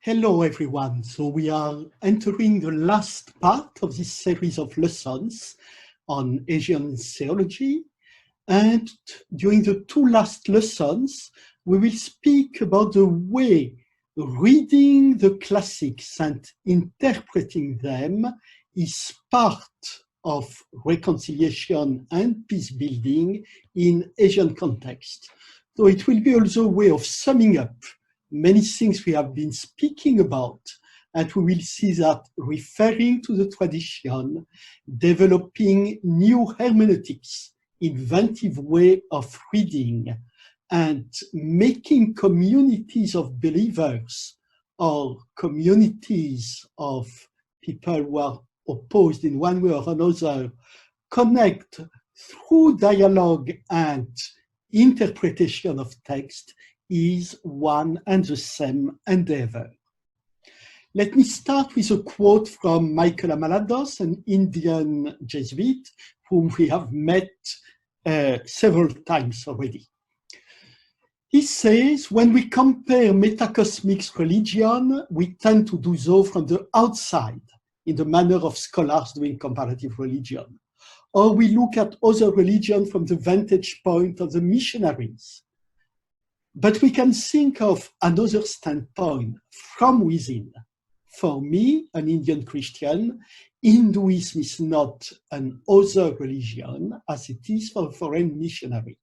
Hello, everyone. So we are entering the last part of this series of lessons on Asian theology. And during the two last lessons, we will speak about the way reading the classics and interpreting them is part of reconciliation and peace building in Asian context. So it will be also a way of summing up many things we have been speaking about, and we will see that referring to the tradition, developing new hermeneutics, inventive way of reading, and making communities of believers or communities of people who are opposed in one way or another connect through dialogue and interpretation of text is one and the same endeavor. Let me start with a quote from Michael Amalados, an Indian Jesuit whom we have met several times already. He says, when we compare metacosmic religion, we tend to do so from the outside, in the manner of scholars doing comparative religion. Or we look at other religion from the vantage point of the missionaries. But we can think of another standpoint from within. For me, an Indian Christian, Hinduism is not an other religion as it is for a foreign missionary.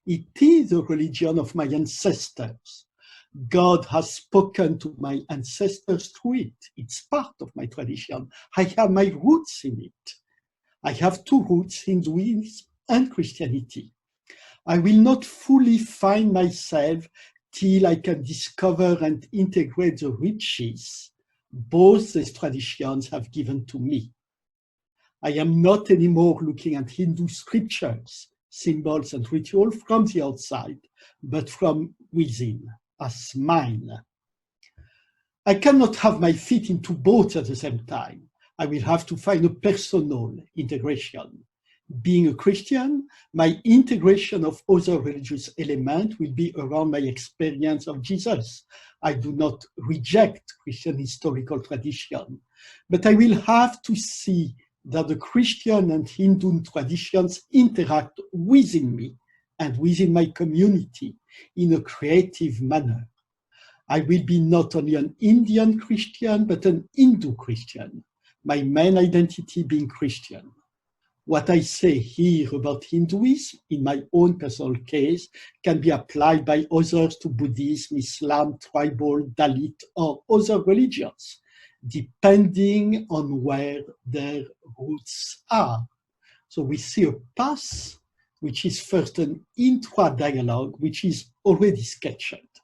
It is the religion of my ancestors. God has spoken to my ancestors through it. It's part of my tradition. I have my roots in it. I have two roots, Hinduism and Christianity. I will not fully find myself till I can discover and integrate the riches both these traditions have given to me. I am not anymore looking at Hindu scriptures, symbols and rituals from the outside, but from within, as mine. I cannot have my feet into both at the same time. I will have to find a personal integration. Being a Christian, my integration of other religious elements will be around my experience of Jesus. I do not reject Christian historical tradition, but I will have to see that the Christian and Hindu traditions interact within me and within my community in a creative manner. I will be not only an Indian Christian, but an Hindu Christian, my main identity being Christian. What I say here about Hinduism, in my own personal case, can be applied by others to Buddhism, Islam, tribal, Dalit, or other religions, depending on where their roots are. So we see a path, which is first an intra-dialogue, which is already sketched.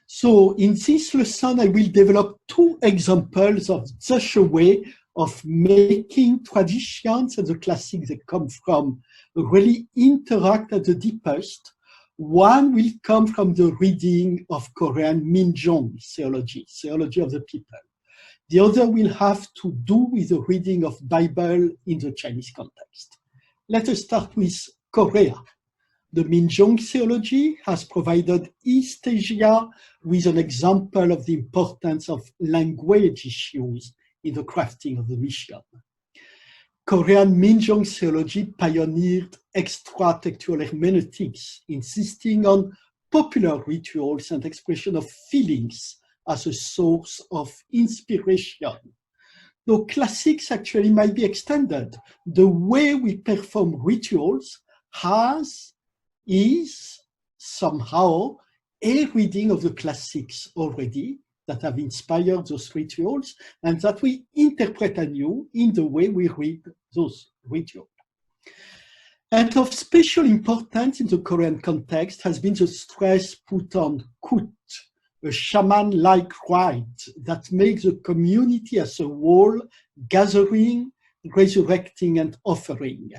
So in this lesson, I will develop two examples of such a way of making traditions and the classics that come from really interact at the deepest. One will come from the reading of Korean Minjong theology of the people. The other will have to do with the reading of Bible in the Chinese context. Let us start with Korea. The Minjong theology has provided East Asia with an example of the importance of language issues in the crafting of the mission. Korean Minjong theology pioneered extra-textual hermeneutics, insisting on popular rituals and expression of feelings as a source of inspiration. Though classics actually might be extended, the way we perform rituals is somehow a reading of the classics already, that have inspired those rituals and that we interpret anew in the way we read those rituals. And of special importance in the Korean context has been the stress put on kut, a shaman-like rite that makes the community as a whole gathering, resurrecting, and offering.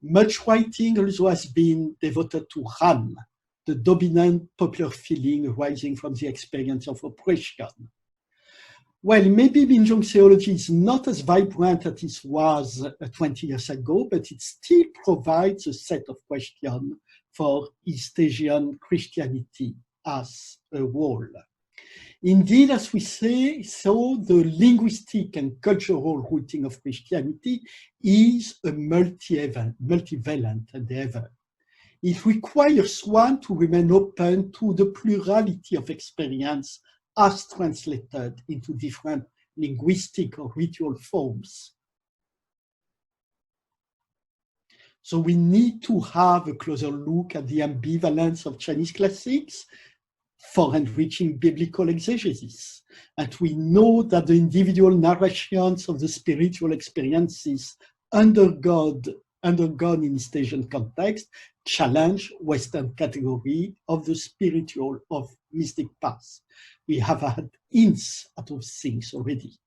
Much writing also has been devoted to Ran, the dominant popular feeling arising from the experience of oppression. Well, maybe Minjong theology is not as vibrant as it was 20 years ago, but it still provides a set of questions for East Asian Christianity as a whole. Indeed, as we say, so the linguistic and cultural rooting of Christianity is a multivalent endeavor. It requires one to remain open to the plurality of experience as translated into different linguistic or ritual forms. So we need to have a closer look at the ambivalence of Chinese classics for enriching biblical exegesis. And we know that the individual narrations of the spiritual experiences undergone in East Asian context challenge Western category of the spiritual of mystic path. We have had hints at those things already.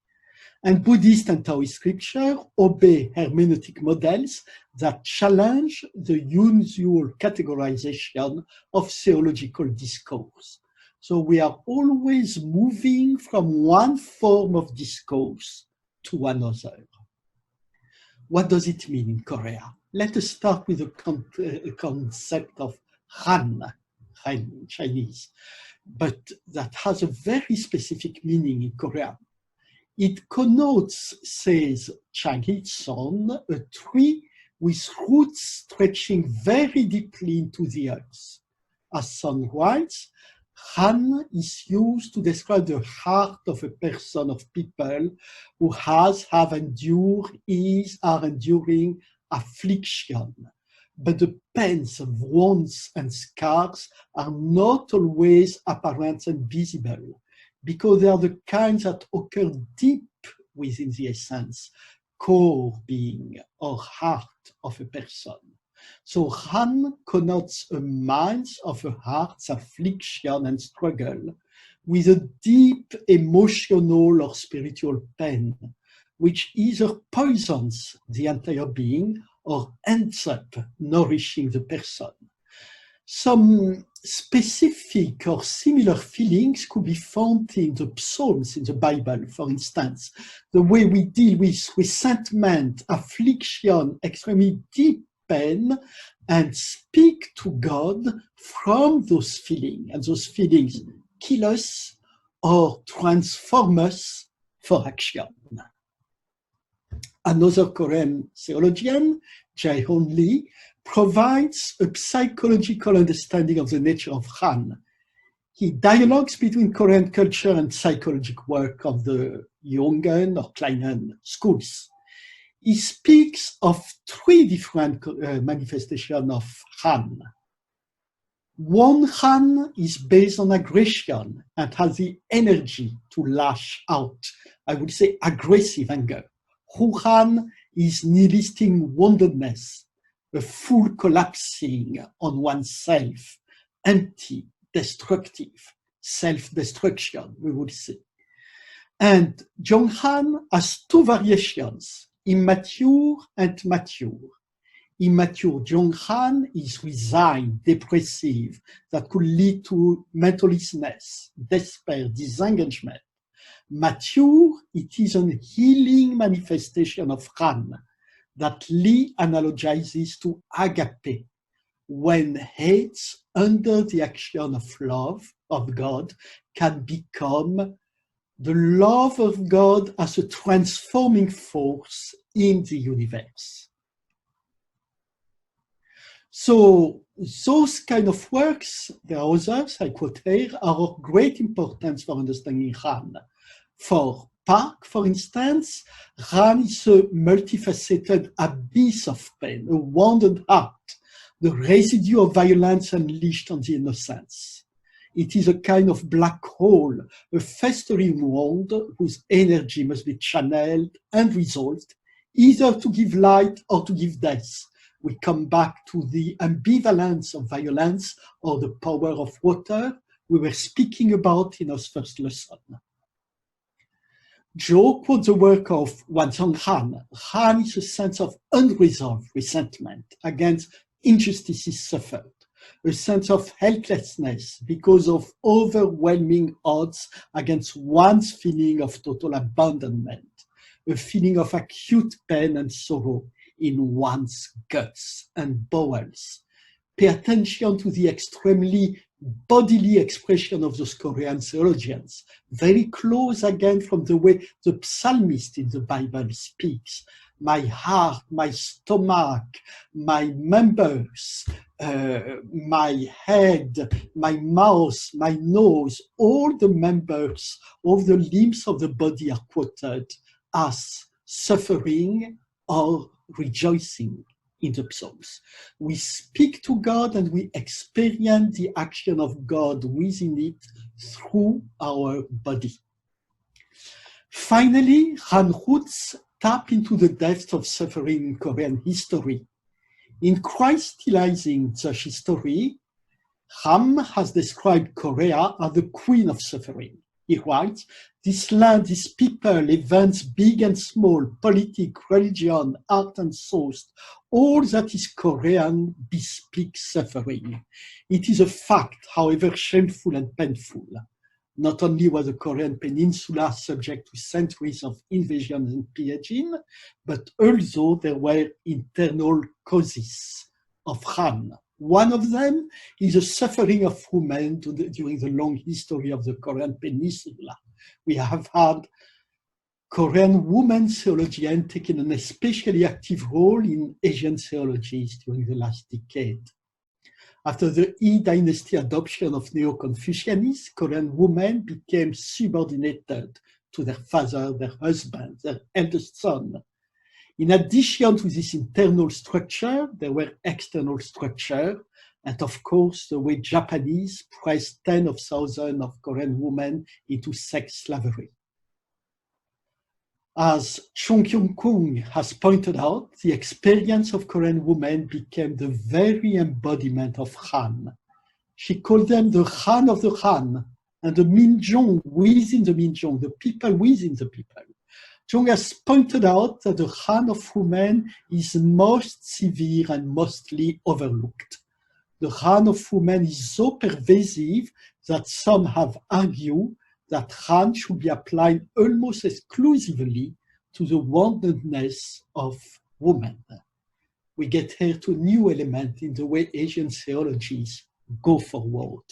And Buddhist and Taoist scripture obey hermeneutic models that challenge the usual categorization of theological discourse. So we are always moving from one form of discourse to another. What does it mean in Korea? Let us start with the concept of Han in Chinese, but that has a very specific meaning in Korean. It connotes, says Chang Hee-son, a tree with roots stretching very deeply into the earth. As Son writes, Han is used to describe the heart of a person, of people who have endured, are enduring affliction. But the pains of wounds and scars are not always apparent and visible, because they are the kinds that occur deep within the essence, core being or heart of a person. So Han connotes a mind of a heart's affliction and struggle with a deep emotional or spiritual pain, which either poisons the entire being or ends up nourishing the person. Some specific or similar feelings could be found in the Psalms in the Bible, for instance. The way we deal with resentment, affliction, extremely deep pain, and speak to God from those feelings. And those feelings kill us or transform us for action. Another Korean theologian, Jae-Hoon Lee, provides a psychological understanding of the nature of Han. He dialogues between Korean culture and psychological work of the Jungen or Kleinen schools. He speaks of three different manifestations of Han. One Han is based on aggression and has the energy to lash out. I would say aggressive anger. Hu Han is nihilistic woundedness, a full collapsing on oneself, empty, destructive, self-destruction, we would say. And Jonghan has two variations, immature and mature. Immature Jonghan is resigned, depressive, that could lead to mental illness, despair, disengagement. Mature, it is a healing manifestation of Han that Lee analogizes to agape, when hate under the action of love of God can become the love of God as a transforming force in the universe. So those kind of works, there are others I quote here, are of great importance for understanding Han. For Park, for instance, Han is a multifaceted abyss of pain, a wounded heart, the residue of violence unleashed on the innocence. It is a kind of black hole, a festering wound whose energy must be channeled and resolved, either to give light or to give death. We come back to the ambivalence of violence or the power of water we were speaking about in our first lesson. Joe quotes the work of Wanzhong Han. Han is a sense of unresolved resentment against injustices suffered, a sense of helplessness because of overwhelming odds against one's feeling of total abandonment, a feeling of acute pain and sorrow in one's guts and bowels. Pay attention to the extremely bodily expression of those Korean theologians, very close again from the way the psalmist in the Bible speaks. My heart, my stomach, my members, my head, my mouth, my nose, all the members of the limbs of the body are quoted as suffering or rejoicing in the Psalms. We speak to God and we experience the action of God within it through our body. Finally, Han roots tap into the depths of suffering in Korean history. In Christianizing the history, Ham has described Korea as the queen of suffering. He writes, this land, these people, events big and small, politics, religion, art and thought, all that is Korean bespeaks suffering. It is a fact, however shameful and painful. Not only was the Korean peninsula subject to centuries of invasion and pillaging, but also there were internal causes of harm. One of them is the suffering of women during the long history of the Korean peninsula. We have had Korean women theologians taking an especially active role in Asian theologies during the last decade. After the Yi Dynasty adoption of Neo-Confucianism, Korean women became subordinated to their father, their husband, their eldest son. In addition to this internal structure, there were external structure, and of course, the way Japanese pressed tens of thousands of Korean women into sex slavery. As Chung Kyung-kung has pointed out, the experience of Korean women became the very embodiment of Han. She called them the Han of the Han, and the Minjong within the Minjong, the people within the people. Chung has pointed out that the Han of women is most severe and mostly overlooked. The Han of women is so pervasive that some have argued that Han should be applied almost exclusively to the woundedness of women. We get here to a new element in the way Asian theologies go forward.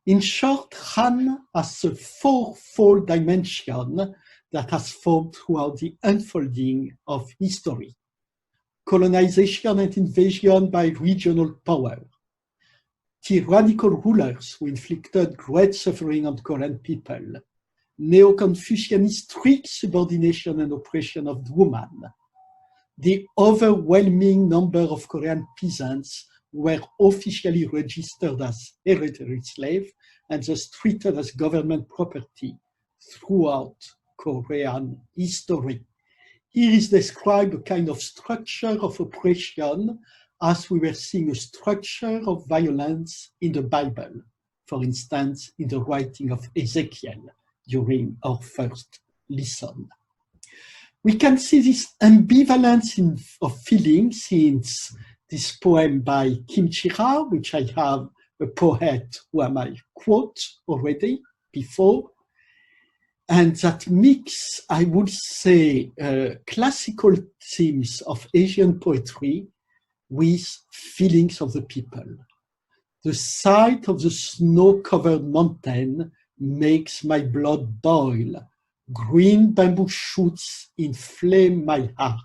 In short, Han has a fourfold dimension that has formed throughout the unfolding of history. Colonization and invasion by regional power, tyrannical rulers who inflicted great suffering on Korean people, Neo-Confucianist strict subordination and oppression of women, the overwhelming number of Korean peasants were officially registered as hereditary slaves and thus treated as government property throughout Korean history. Here is described a kind of structure of oppression as we were seeing a structure of violence in the Bible, for instance, in the writing of Ezekiel during our first lesson. We can see this ambivalence of feelings in this poem by Kim Chi-ra, which I have a poet who I quote already before, and that mix, I would say, classical themes of Asian poetry with feelings of the people. The sight of the snow-covered mountain makes my blood boil. Green bamboo shoots inflame my heart.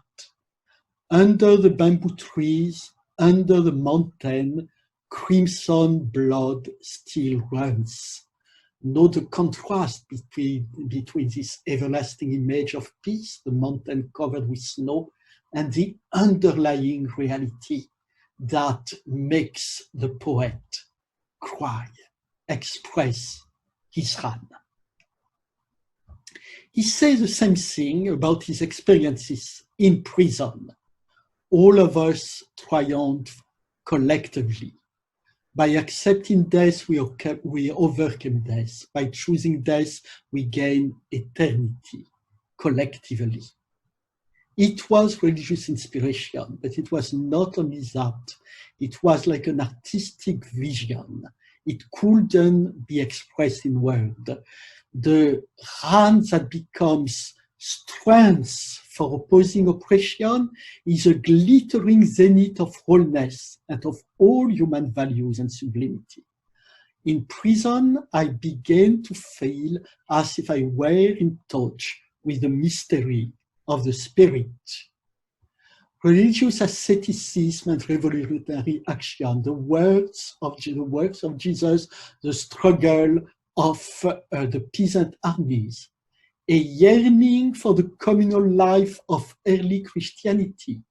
Under the bamboo trees, under the mountain, crimson blood still runs. Note the contrast between this everlasting image of peace, the mountain covered with snow, and the underlying reality that makes the poet cry, express his wrath. He says the same thing about his experiences in prison. All of us triumph collectively. By accepting death, we overcome death. By choosing death, we gain eternity collectively. It was religious inspiration, but it was not only that. It was like an artistic vision. It couldn't be expressed in words. The hand that becomes strength for opposing oppression is a glittering zenith of wholeness and of all human values and sublimity. in prison, I began to feel as if I were in touch with the mystery of the spirit. Religious asceticism and revolutionary action, the works of Jesus, the struggle of the peasant armies, a yearning for the communal life of early Christianity,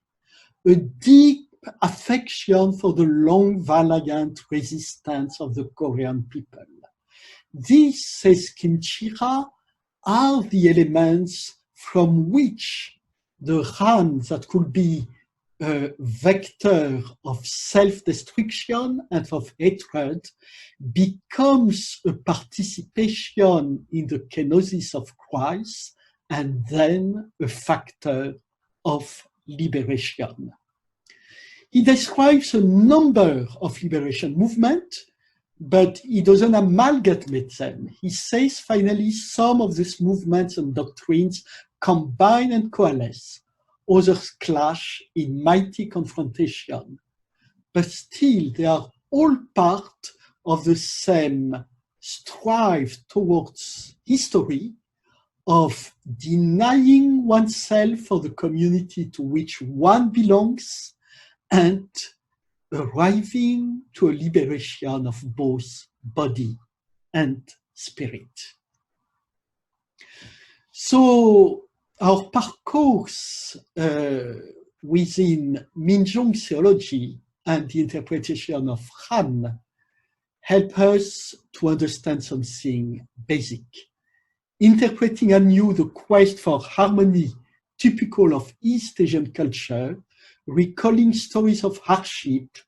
a deep affection for the long, valiant resistance of the Korean people. These, says Kim Chi-ra, are the elements from which the Han that could be a vector of self-destruction and of hatred becomes a participation in the kenosis of Christ and then a factor of liberation. He describes a number of liberation movements, but he doesn't amalgamate them. He says, finally, some of these movements and doctrines combine and coalesce. Others clash in mighty confrontation. But still, they are all part of the same strive towards history of denying oneself for the community to which one belongs and arriving to a liberation of both body and spirit. So our parcours within Minjung theology and the interpretation of Han help us to understand something basic. Interpreting anew the quest for harmony typical of East Asian culture, recalling stories of hardship,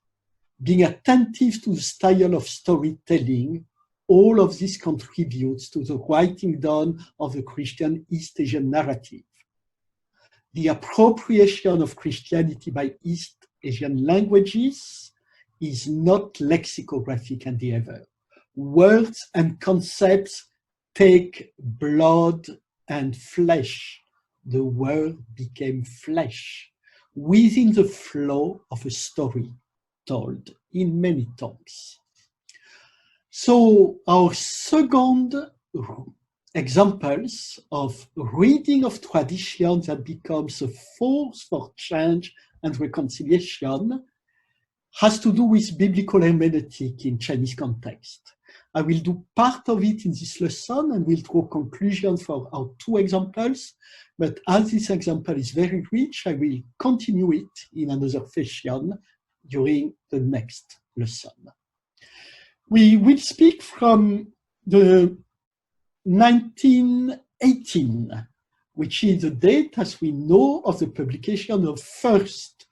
being attentive to the style of storytelling, all of this contributes to the writing down of the Christian East Asian narrative. The appropriation of Christianity by East Asian languages is not lexicographic endeavor. Words and concepts take blood and flesh. The word became flesh within the flow of a story told in many tongues. So our second examples of reading of tradition that becomes a force for change and reconciliation has to do with biblical hermeneutic in Chinese context. I will do part of it in this lesson and will draw conclusions for our two examples, but as this example is very rich, I will continue it in another session during the next lesson. We will speak from the 1918, which is the date, as we know, of the publication of first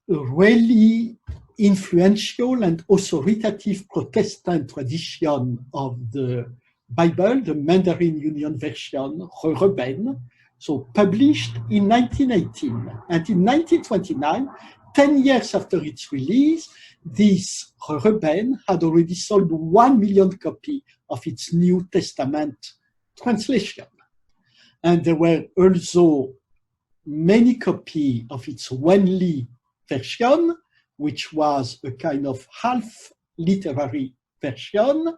really influential and authoritative Protestant tradition of the Bible, the Mandarin Union version, Hermeneutical, so published in 1918. And in 1929, 10 years after its release, this Hermeneutical had already sold 1 million copies of its New Testament translation. And there were also many copies of its Wenli version, which was a kind of half literary version,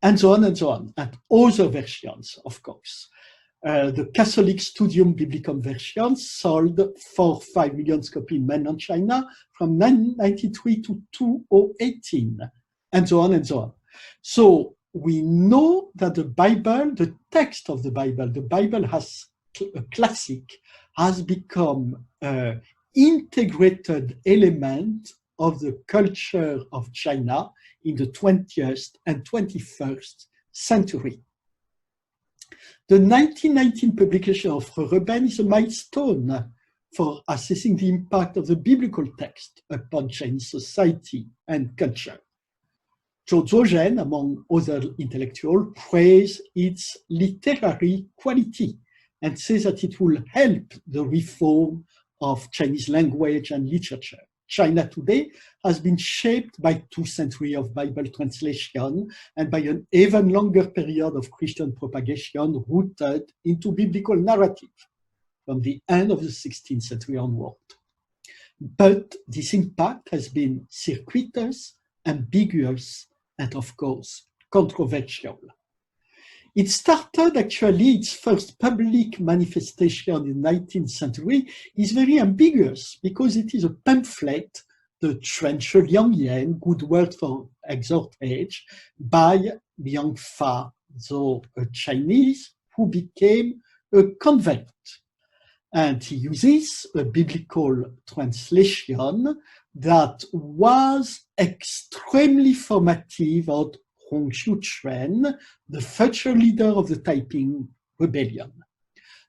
and so on and so on, and other versions, of course. The Catholic Studium Biblicum version sold 4-5 million copies in mainland China from 1993 to 2018, and so on and so on. So we know that the Bible, the text of the Bible has a classic, has become integrated element of the culture of China in the 20th and 21st century. The 1919 publication of Hermeneutical is a milestone for assessing the impact of the biblical text upon Chinese society and culture. Zhou Zuozhen, among other intellectuals, praised its literary quality and says that it will help the reform of Chinese language and literature. China today has been shaped by 2 centuries of Bible translation and by an even longer period of Christian propagation rooted into biblical narrative from the end of the 16th century onward. But this impact has been circuitous, ambiguous, and of course, controversial. It started actually, its first public manifestation in the 19th century is very ambiguous because it is a pamphlet, the 全是良言, good word for exhortage, by Liang Fa, though a Chinese who became a convert. And he uses a biblical translation that was extremely formative of Hong Xiuquan, the future leader of the Taiping Rebellion.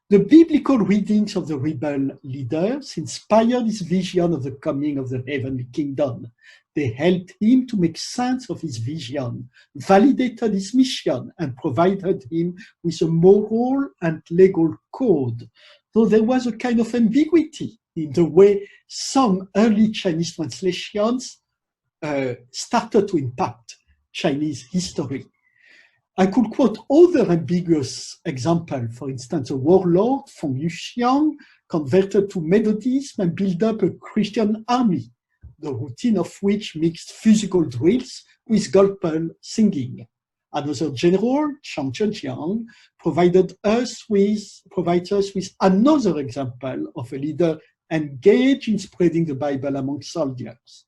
The biblical readings of the rebel leaders inspired his vision of the coming of the heavenly kingdom. They helped him to make sense of his vision, validated his mission, and provided him with a moral and legal code. Though there was a kind of ambiguity in the way some early Chinese translations started to impact Chinese history. I could quote other ambiguous examples. For instance, a warlord, Feng Yuxiang, converted to Methodism and built up a Christian army, the routine of which mixed physical drills with gospel singing. Another general, Chang Zhejiang, provides us with another example of a leader engaged in spreading the Bible among soldiers.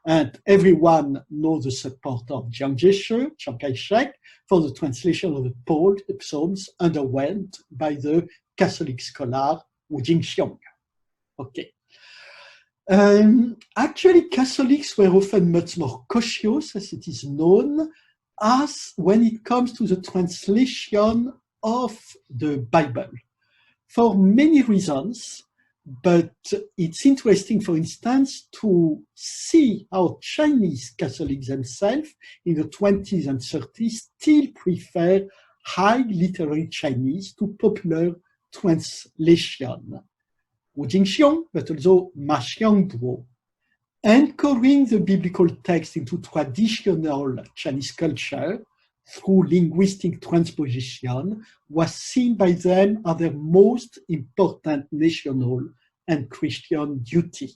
And everyone knows the support of Jiang Jieshi, Chiang Kai-shek, for the translation of the Psalms underwent by the Catholic scholar Wu Jingxiong. Okay. Actually, Catholics were often much more cautious, as it is known, as when it comes to the translation of the Bible, for many reasons. But it's interesting, for instance, to see how Chinese Catholics themselves in the 20s and 30s still prefer high literary Chinese to popular translation. Wu Jingxiong, but also Ma Xiangduo, anchoring the biblical text into traditional Chinese culture through linguistic transposition was seen by them as their most important national and Christian duty.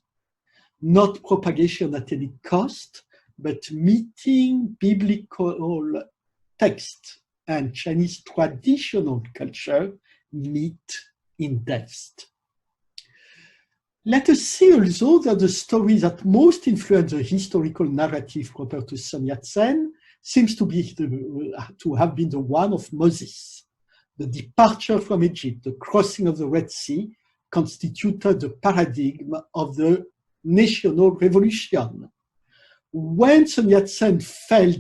Not propagation at any cost, but meeting biblical text and Chinese traditional culture meet in depth. Let us see also that the story that most influenced the historical narrative proper to Sun Yat-sen seems to have been the one of Moses. The departure from Egypt, the crossing of the Red Sea, constituted the paradigm of the national revolution. When Sun Yat-sen felt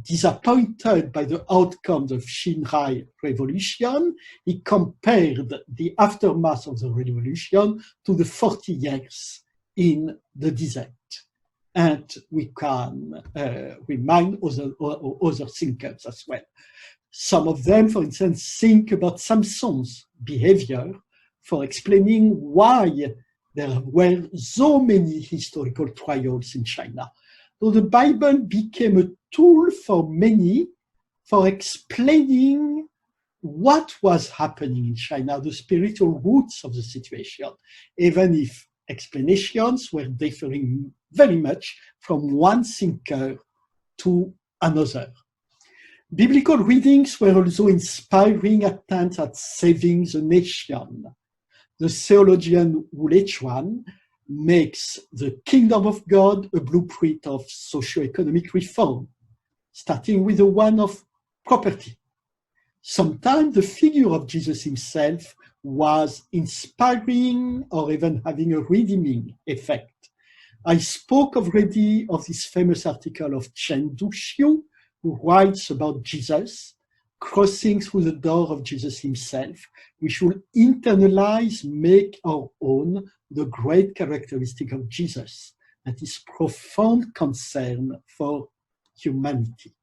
disappointed by the outcomes of Xinhai Revolution, he compared the aftermath of the revolution to the 40 years in the desert. And we can remind other thinkers as well. Some of them, for instance, think about Samson's behavior for explaining why there were so many historical trials in China. So the Bible became a tool for many for explaining what was happening in China, the spiritual roots of the situation, even if explanations were differing very much from one thinker to another. Biblical readings were also inspiring attempts at saving the nation. The theologian Wu Lechuan makes the kingdom of God a blueprint of socio-economic reform, starting with the one of property. Sometimes the figure of Jesus himself was inspiring or even having a redeeming effect. I spoke already of this famous article of Chen Duxiu, who writes about Jesus crossing through the door of Jesus himself. We should internalize, make our own the great characteristic of Jesus, and his profound concern for humanity.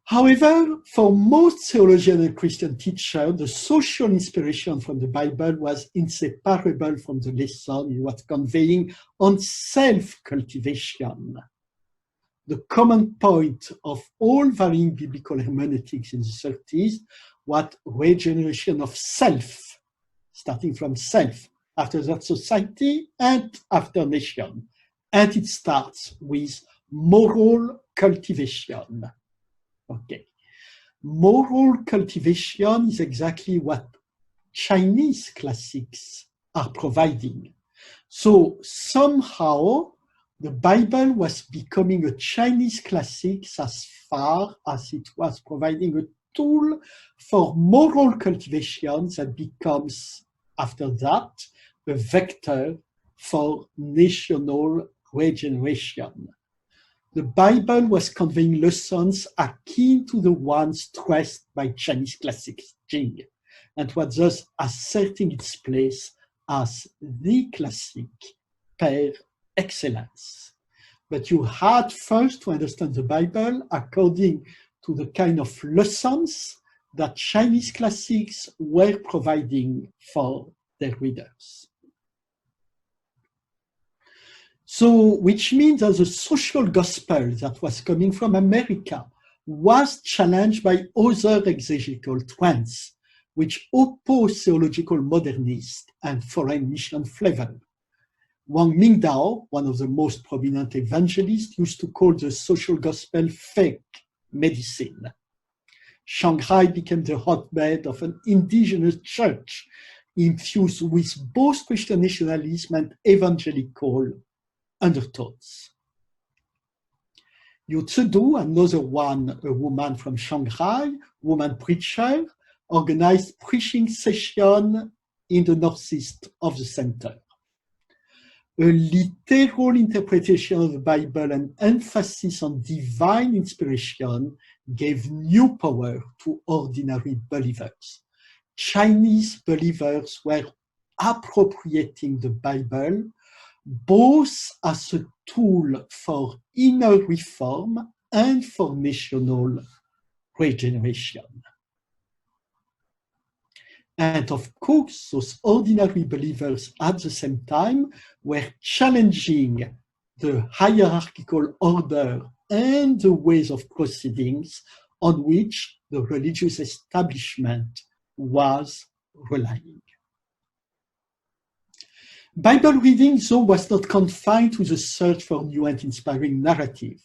However, for most theologians and Christian teachers, the social inspiration from the Bible was inseparable from the lesson it was conveying on self-cultivation. The common point of all varying biblical hermeneutics in the 30s was regeneration of self, starting from self, after that society, and after nation. And it starts with moral cultivation. Okay. Moral cultivation is exactly what Chinese classics are providing. So somehow the Bible was becoming a Chinese classic as far as it was providing a tool for moral cultivation that becomes, after that, a vector for national regeneration. The Bible was conveying lessons akin to the ones stressed by Chinese classic teaching, and was thus asserting its place as the classic per excellence. But you had first to understand the Bible according to the kind of lessons that Chinese classics were providing for their readers. So, which means that the social gospel that was coming from America was challenged by other exegetical trends, which oppose theological modernist and foreign mission flavor. Wang Mingdao, one of the most prominent evangelists, used to call the social gospel fake medicine. Shanghai became the hotbed of an indigenous church infused with both Christian nationalism and evangelical undertones. Yu Tzudu, another one, a woman from Shanghai, woman preacher, organized preaching session in the northeast of the center. A literal interpretation of the Bible and emphasis on divine inspiration gave new power to ordinary believers. Chinese believers were appropriating the Bible both as a tool for inner reform and for national regeneration. And of course, those ordinary believers at the same time were challenging the hierarchical order and the ways of proceedings on which the religious establishment was relying. Bible reading, though, was not confined to the search for new and inspiring narrative.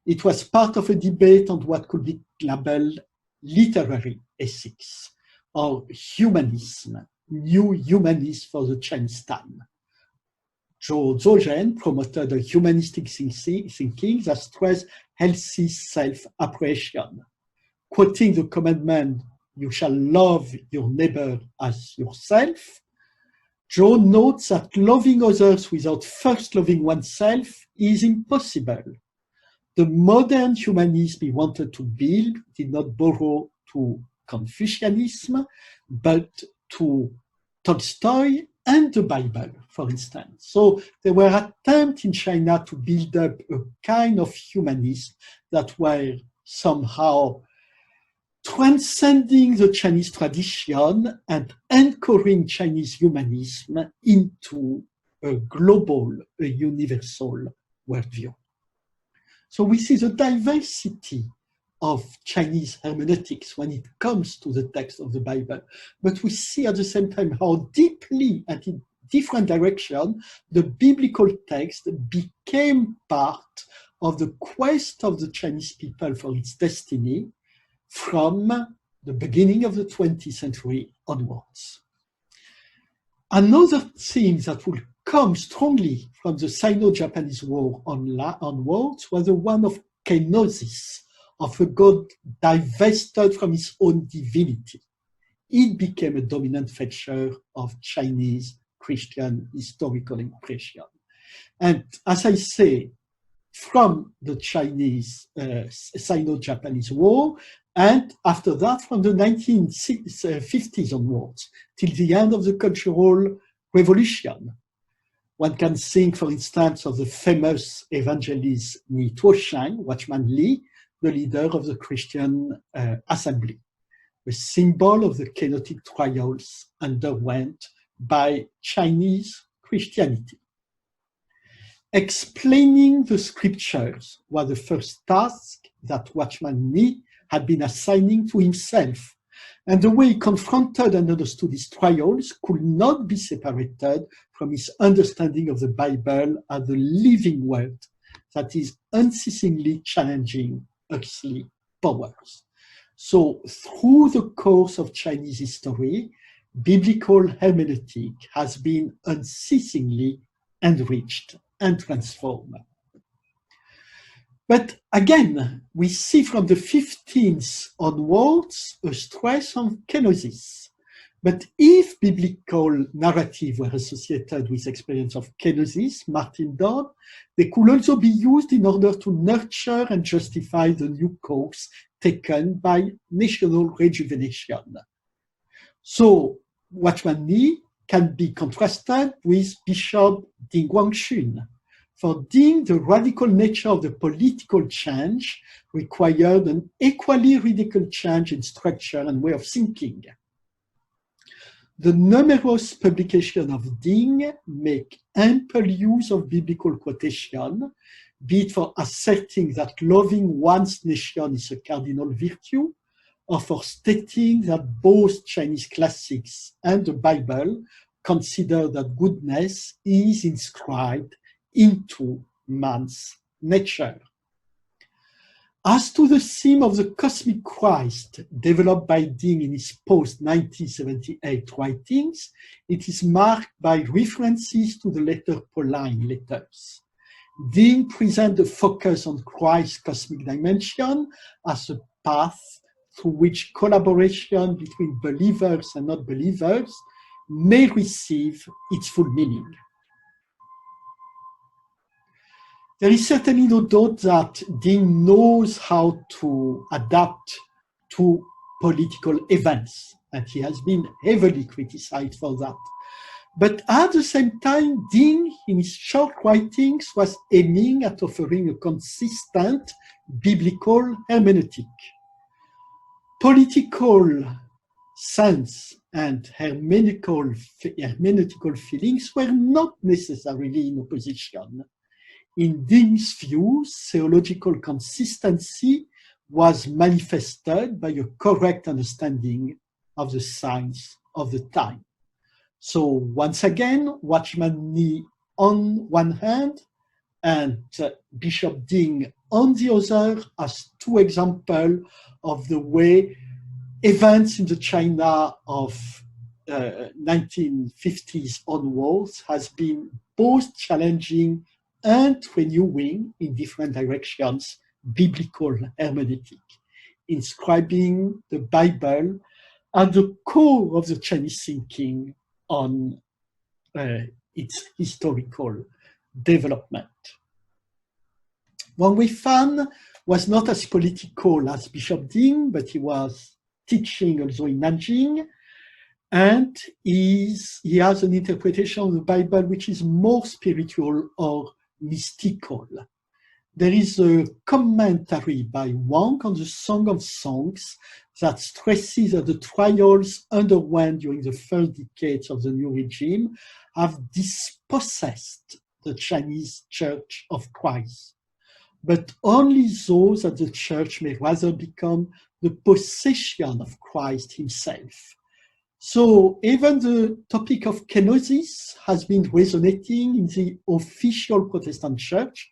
It was part of a debate on what could be labeled literary ethics, or humanism, new humanism for the Chinese time. Zhou Zhozhen promoted a humanistic thinking that stressed healthy self-appreciation. Quoting the commandment, "You shall love your neighbor as yourself," Zhou notes that loving others without first loving oneself is impossible. The modern humanism he wanted to build did not borrow to Confucianism, but to Tolstoy and the Bible, for instance. So there were attempts in China to build up a kind of humanism that were somehow transcending the Chinese tradition and anchoring Chinese humanism into a global, a universal worldview. So we see the diversity of Chinese hermeneutics when it comes to the text of the Bible, but we see at the same time how deeply and in different directions the biblical text became part of the quest of the Chinese people for its destiny from the beginning of the 20th century onwards. Another theme that will come strongly from the Sino-Japanese War onwards was the one of kenosis, of a god divested from his own divinity. It became a dominant feature of Chinese Christian historical impression. And as I say, from the Chinese Sino-Japanese War, and after that, from the 1950s onwards, till the end of the Cultural Revolution. One can think, for instance, of the famous evangelist Ni Tuoshang, Watchman Lee, the leader of the Christian Assembly, a symbol of the kenotic trials underwent by Chinese Christianity. Explaining the scriptures was the first task that Watchman Nee had been assigning to himself, and the way he confronted and understood his trials could not be separated from his understanding of the Bible as the living word that is unceasingly challenging earthly powers. So through the course of Chinese history, biblical hermeneutic has been unceasingly enriched and transformed. But again, we see from the 15th onwards a stress on kenosis. But if biblical narrative were associated with experience of kenosis, Martin Dodd, they could also be used in order to nurture and justify the new course taken by national rejuvenation. So Watchman Nee can be contrasted with Bishop Ding Guangxun. For Ding, the radical nature of the political change required an equally radical change in structure and way of thinking. The numerous publications of Ding make ample use of biblical quotation, be it for asserting that loving one's nation is a cardinal virtue, or for stating that both Chinese classics and the Bible consider that goodness is inscribed into man's nature. As to the theme of the cosmic Christ developed by Ding in his post-1978 writings, it is marked by references to the later Pauline letters. Ding presents the focus on Christ's cosmic dimension as a path through which collaboration between believers and not believers may receive its full meaning. There is certainly no doubt that Ding knows how to adapt to political events, and he has been heavily criticized for that. But at the same time, Ding, in his short writings, was aiming at offering a consistent biblical hermeneutic. Political sense and hermeneutical feelings were not necessarily in opposition. In Ding's view, theological consistency was manifested by a correct understanding of the signs of the time. So once again, Watchman Nee on one hand and Bishop Ding on the other as two examples of the way events in the China of 1950s onwards has been both challenging and renewing in different directions biblical hermeneutic, inscribing the Bible at the core of the Chinese thinking on its historical development. Wang Weifan was not as political as Bishop Ding, but he was teaching also in Nanjing, and he has an interpretation of the Bible which is more spiritual or mystical. There is a commentary by Wang on the Song of Songs that stresses that the trials underwent during the first decades of the new regime have dispossessed the Chinese Church of Christ, but only those that the Church may rather become the possession of Christ himself. So even the topic of kenosis has been resonating in the official Protestant Church,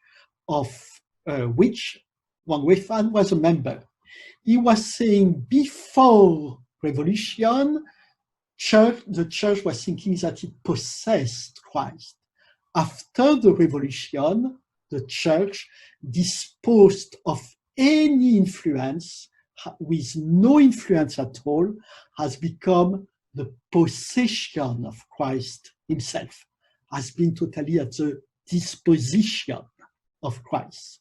of which Wang Weifan was a member. He was saying before revolution, the church was thinking that it possessed Christ. After the revolution, the church disposed of any influence with no influence at all, has become the possession of Christ himself, has been totally at the disposition of Christ.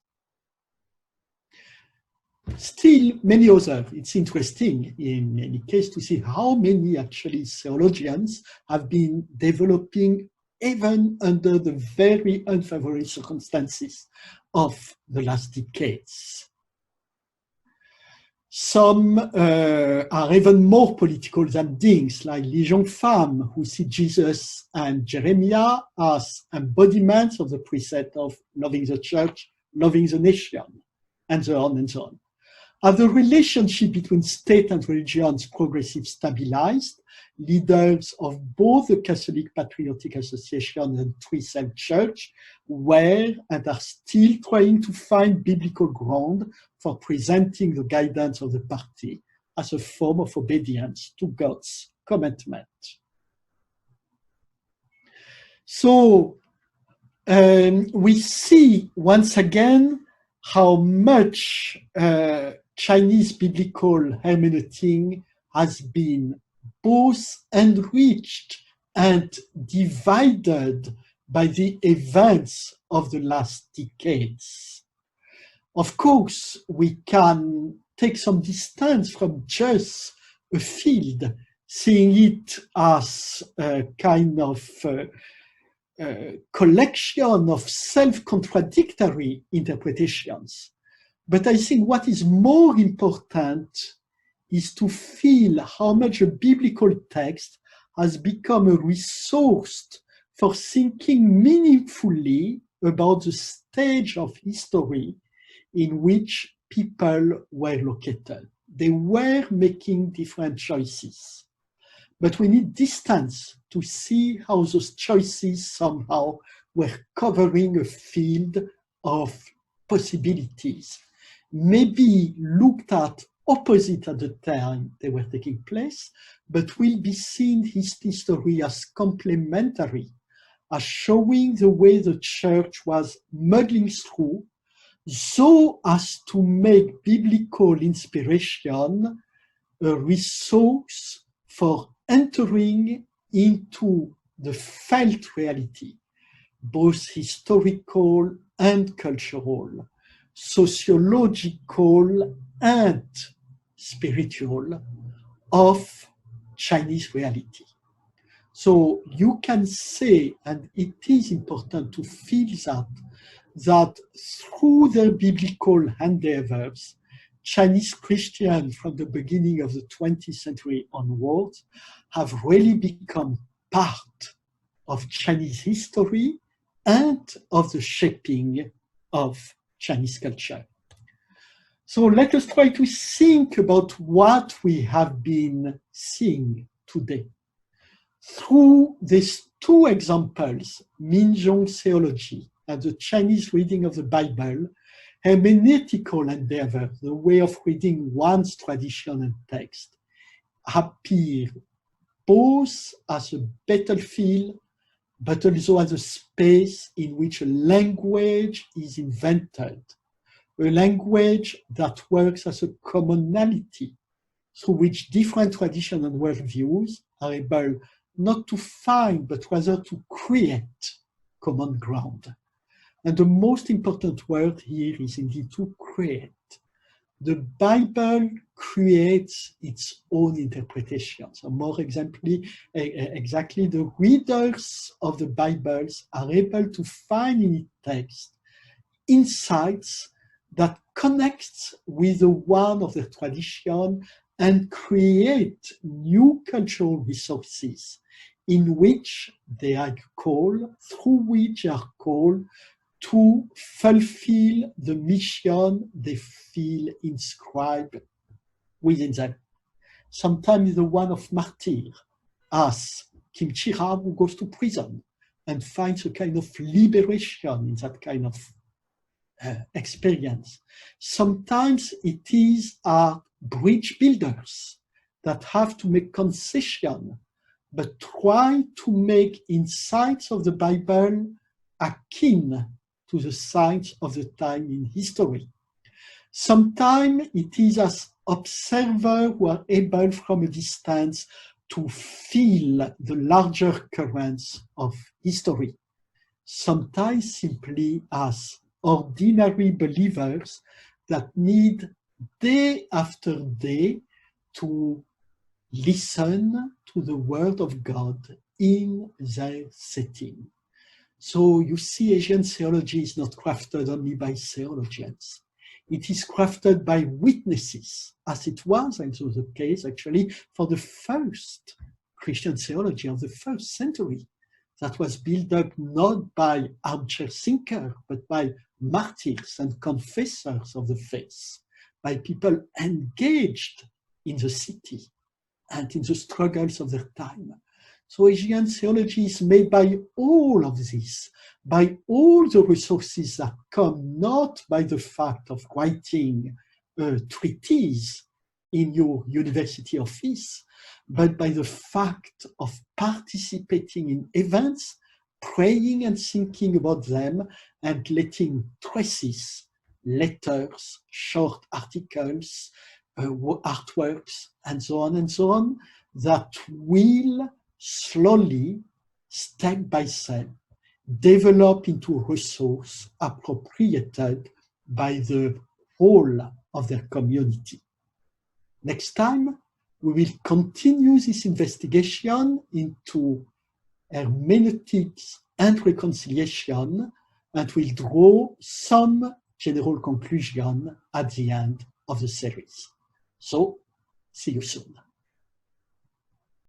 Still, many others, it's interesting in any case to see how many actually theologians have been developing even under the very unfavorable circumstances of the last decades. Some are even more political than Ding's, like Li Zhongfam, who see Jesus and Jeremiah as embodiments of the precept of loving the church, loving the nation, and so on and so on. As the relationship between state and religions progressively stabilized, leaders of both the Catholic Patriotic Association and Three Self Church were and are still trying to find biblical ground for presenting the guidance of the party as a form of obedience to God's commandment. So we see once again how much Chinese biblical hermeneutic has been both enriched and divided by the events of the last decades. Of course, we can take some distance from just a field, seeing it as a kind of collection of self-contradictory interpretations. But I think what is more important is to feel how much a biblical text has become a resource for thinking meaningfully about the stage of history in which people were located. They were making different choices. But we need distance to see how those choices somehow were covering a field of possibilities, maybe looked at opposite at the time they were taking place, but will be seen his history as complementary, as showing the way the church was muddling through, so as to make biblical inspiration a resource for entering into the felt reality, both historical and cultural, sociological and spiritual, of Chinese reality. So you can say, and it is important to feel that through their biblical endeavors, Chinese Christians from the beginning of the 20th century onwards have really become part of Chinese history and of the shaping of Chinese culture. So let us try to think about what we have been seeing today. Through these two examples, Minzhong theology and the Chinese reading of the Bible, hermeneutical endeavor, the way of reading one's tradition and text, appear both as a battlefield, but also as a space in which a language is invented, a language that works as a commonality through which different traditions and worldviews are able not to find, but rather to create common ground. And the most important word here is indeed to create. The Bible creates its own interpretations. Or more exactly, the readers of the Bibles are able to find in its text insights that connect with the one of their tradition and create new cultural resources in which they are called, through which they are called to fulfill the mission they feel inscribed within them. Sometimes the one of martyr, as Kim Chi-ha, who goes to prison and finds a kind of liberation in that kind of experience. Sometimes it is bridge builders that have to make concession, but try to make insights of the Bible akin to the signs of the time in history. Sometimes it is as observers who are able from a distance to feel the larger currents of history. Sometimes simply as ordinary believers that need day after day to listen to the word of God in their setting. So you see, Asian theology is not crafted only by theologians. It is crafted by witnesses, as it was also the case actually for the first Christian theology of the first century, that was built up not by armchair thinkers, but by martyrs and confessors of the faith, by people engaged in the city and in the struggles of their time. So Asian theology is made by all of this, by all the resources that come not by the fact of writing a treatise in your university office, but by the fact of participating in events, praying and thinking about them, and letting traces, letters, short articles, artworks, and so on, that will slowly, step by step, develop into a resource appropriated by the whole of their community. Next time, we will continue this investigation into hermeneutics and reconciliation, and we'll draw some general conclusion at the end of the series. So, see you soon.